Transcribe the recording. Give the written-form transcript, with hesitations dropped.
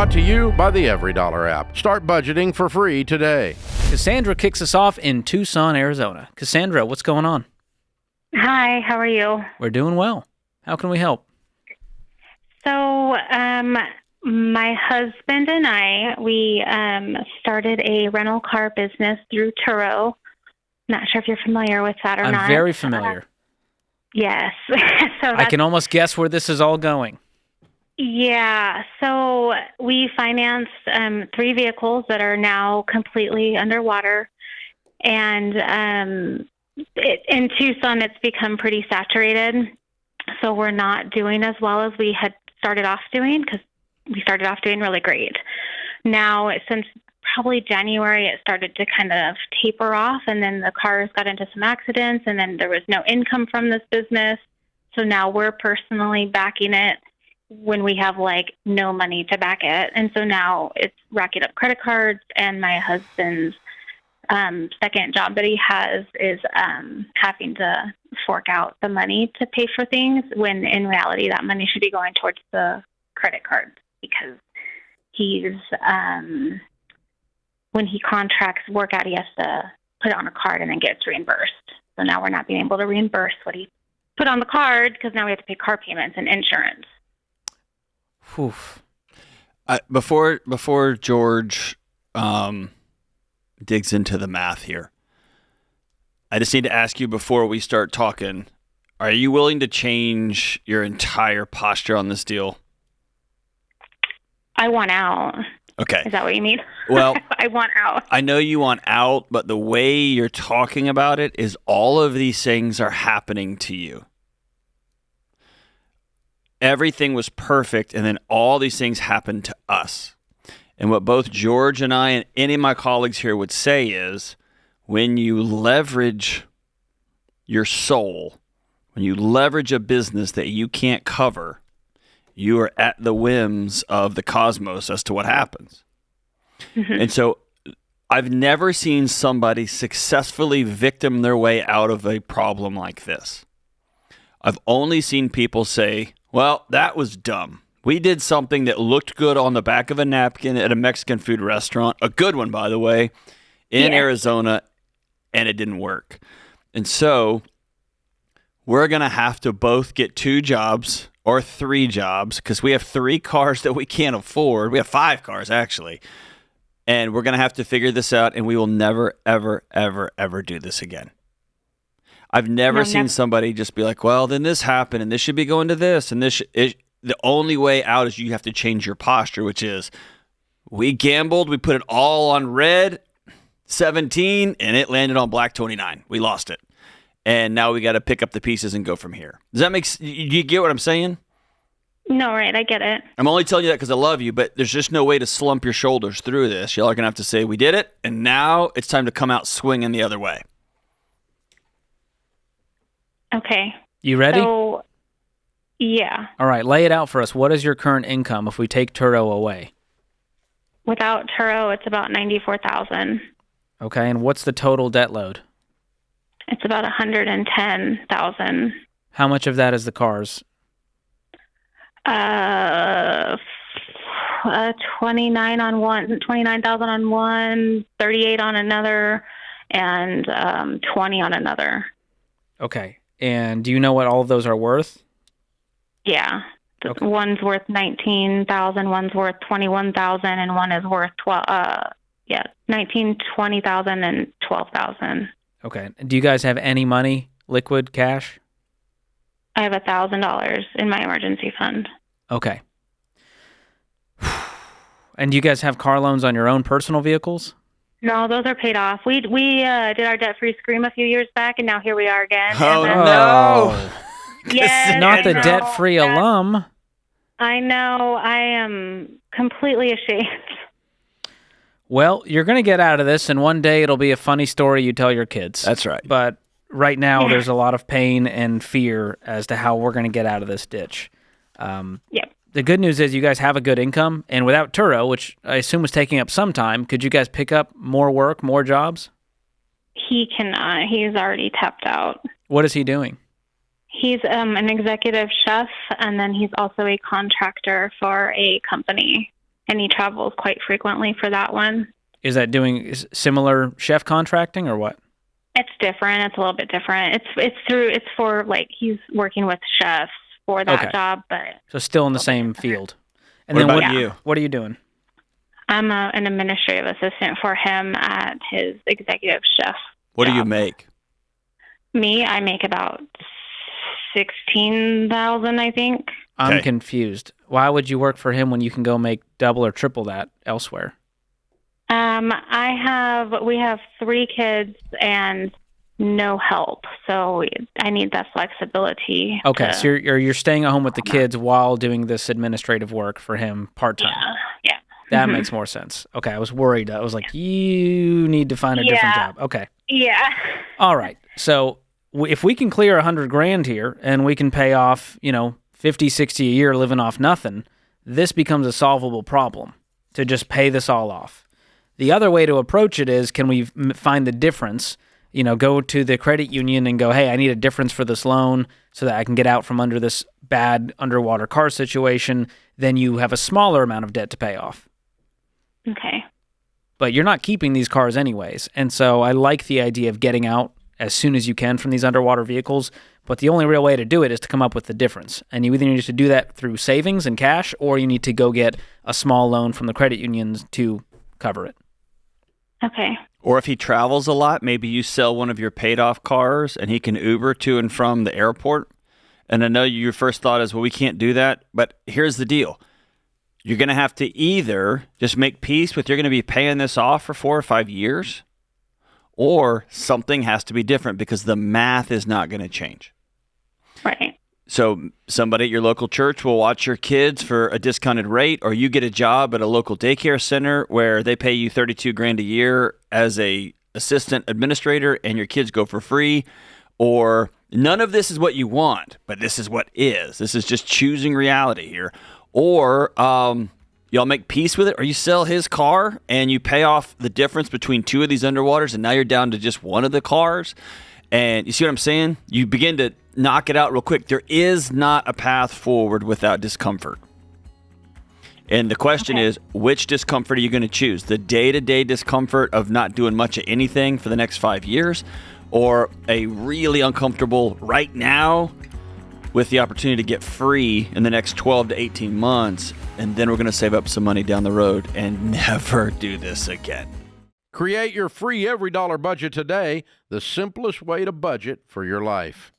Brought to you by the Every Dollar app. Start budgeting for free today. Cassandra kicks us off in Tucson, Arizona. Cassandra, what's going on? Hi, how are you? We're doing well. How can we help? So, my husband and I, we started a rental car business through Turo. Not sure if you're familiar with that or not. I'm very familiar. Yes. I can almost guess where this is all going. Yeah. So we financed 3 vehicles that are now completely underwater. And in Tucson, it's become pretty saturated. So we're not doing as well as we had started off doing, because we started off doing really great. Now, since probably January, it started to kind of taper off, and then the cars got into some accidents, and then there was no income from this business. So now we're personally backing it when we have no money to back it. And so now it's racking up credit cards, and my husband's second job that he has is having to fork out the money to pay for things, when in reality that money should be going towards the credit cards, because he's when he contracts work out, he has to put it on a card and then gets reimbursed. So now we're not being able to reimburse what he put on the card, because now we have to pay car payments and insurance. Oof. Before George digs into the math here, I just need to ask you before we start talking, are you willing to change your entire posture on this deal? I want out. Okay. Is that what you mean? Well, I want out. I know you want out, but the way you're talking about it is all of these things are happening to you. Everything was perfect, and then all these things happened to us. And what both George and I and any of my colleagues here would say is, when you leverage your soul, when you leverage a business that you can't cover, you are at the whims of the cosmos as to what happens. Mm-hmm. And so I've never seen somebody successfully victim their way out of a problem like this. I've only seen people say, well, that was dumb. We did something that looked good on the back of a napkin at a Mexican food restaurant, a good one, by the way, in Arizona, and it didn't work. And so we're going to have to both get 2 jobs or 3 jobs, because we have 3 cars that we can't afford. We have 5 cars, actually. And we're going to have to figure this out, and we will never, ever, ever, ever do this again. I've never seen somebody just be like, well, then this happened, and this should be going to this, and this the only way out is you have to change your posture, which is, we gambled, we put it all on red 17, and it landed on black 29. We lost it. And now we got to pick up the pieces and go from here. Does that make sense? You get what I'm saying? No, right. I get it. I'm only telling you that because I love you, but there's just no way to slump your shoulders through this. Y'all are going to have to say, we did it, and now it's time to come out swinging the other way. Okay. You ready? So, yeah. All right, lay it out for us. What is your current income if we take Turo away? Without Turo, it's about $94,000. Okay, and what's the total debt load? It's about $110,000. How much of that is the cars? 29 on one, 29,000 on one, 38 on another, and 20 on another. Okay, and do you know what all of those are worth? Yeah. Okay. One's worth $19,000, one's worth $21,000, and one is worth $19,000, $20,000, and $12,000. Okay. Do you guys have any money, liquid cash? I have $1,000 in my emergency fund. Okay. And do you guys have car loans on your own personal vehicles? No, those are paid off. We did our debt-free scream a few years back, and now here we are again. Oh, no. Yes, Not the debt-free alum. I know. I am completely ashamed. Well, you're going to get out of this, and one day it'll be a funny story you tell your kids. That's right. But right now, there's a lot of pain and fear as to how we're going to get out of this ditch. Yep. The good news is you guys have a good income, and without Turo, which I assume was taking up some time, could you guys pick up more work, more jobs? He cannot. He's already tapped out. What is he doing? He's an executive chef, and then he's also a contractor for a company. and he travels quite frequently for that one. Is that doing similar chef contracting or what? It's different. It's a little bit different. It's for like he's working with chefs for that job, but so still in the same field. And What then about you? What are you doing? I'm an administrative assistant for him at his executive chef. What do you job. make? Me, I make about 16,000, I think. I'm Okay. confused. Why would you work for him when you can go make double or triple that elsewhere? We have 3 kids and no help, so I need that flexibility. Okay, so you're staying at home with the kids while doing this administrative work for him part-time. Yeah. That makes more sense. Okay, I was worried. I was like, you need to find a different job. Okay. Yeah. All right. So if we can clear $100,000 here and we can pay off, 50, 60 a year living off nothing, this becomes a solvable problem to just pay this all off. The other way to approach it is, can we find the difference? Go to the credit union and go, hey, I need a difference for this loan so that I can get out from under this bad underwater car situation. Then you have a smaller amount of debt to pay off. Okay. But you're not keeping these cars anyways. And so I like the idea of getting out as soon as you can from these underwater vehicles. But the only real way to do it is to come up with the difference. And you either need to do that through savings and cash, or you need to go get a small loan from the credit unions to cover it. Okay. Or if he travels a lot, maybe you sell one of your paid off cars and he can Uber to and from the airport. And I know your first thought is, well, we can't do that. But here's the deal. You're going to have to either just make peace with you're going to be paying this off for 4 or 5 years, or something has to be different because the math is not going to change. Right. So somebody at your local church will watch your kids for a discounted rate, or you get a job at a local daycare center where they pay you $32,000 a year as a assistant administrator and your kids go for free. Or none of this is what you want, but this is what is. This is just choosing reality here. Or y'all make peace with it, or you sell his car and you pay off the difference between 2 of these underwaters, and now you're down to just 1 of the cars. And you see what I'm saying? You begin to knock it out real quick. There is not a path forward without discomfort. And the question is, which discomfort are you going to choose? The day-to-day discomfort of not doing much of anything for the next 5 years, or a really uncomfortable right now with the opportunity to get free in the next 12 to 18 months, and then we're going to save up some money down the road and never do this again. Create your free every dollar budget today, the simplest way to budget for your life.